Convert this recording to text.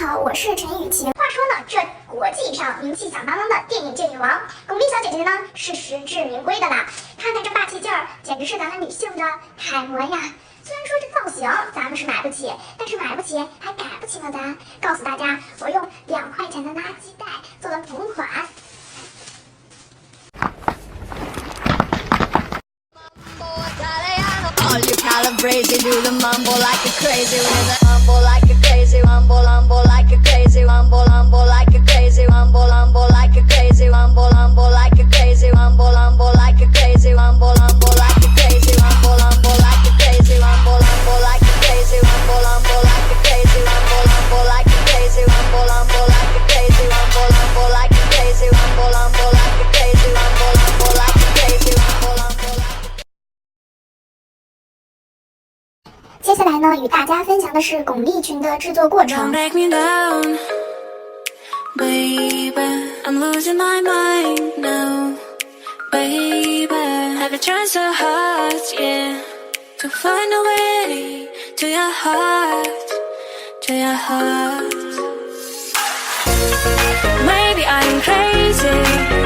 好，我是陈雨晴。话说呢，这国际上名气响当当的电影界女王巩俐小姐姐呢，是实至名归的啦。看看这霸气劲儿，简直是咱们女性的楷模呀！虽然说这造型咱们是买不起，但是买不起还改不起吗？咱告诉大家，我用2块钱的垃圾袋做的同款。Crazy, do the mumble like a crazy, mumble like a crazy, mumble like a crazy, mumble like a crazy, mumble like a crazy, mumble like a crazy, mumble like a crazy, mumble like a crazy, mumble like a crazy, mumble like a crazy, mumble like a crazy, mumble like a crazy, mumble like a crazy, mumble like a crazy, mumble like a crazy, mumble like a crazy, mumble。接下来呢，与大家分享的是巩俐裙的制作过程。Baby, I'm losing my mind now. Baby, I've tried so hard, yeah, to find a way to your heart, to your heart. Maybe I'm crazy.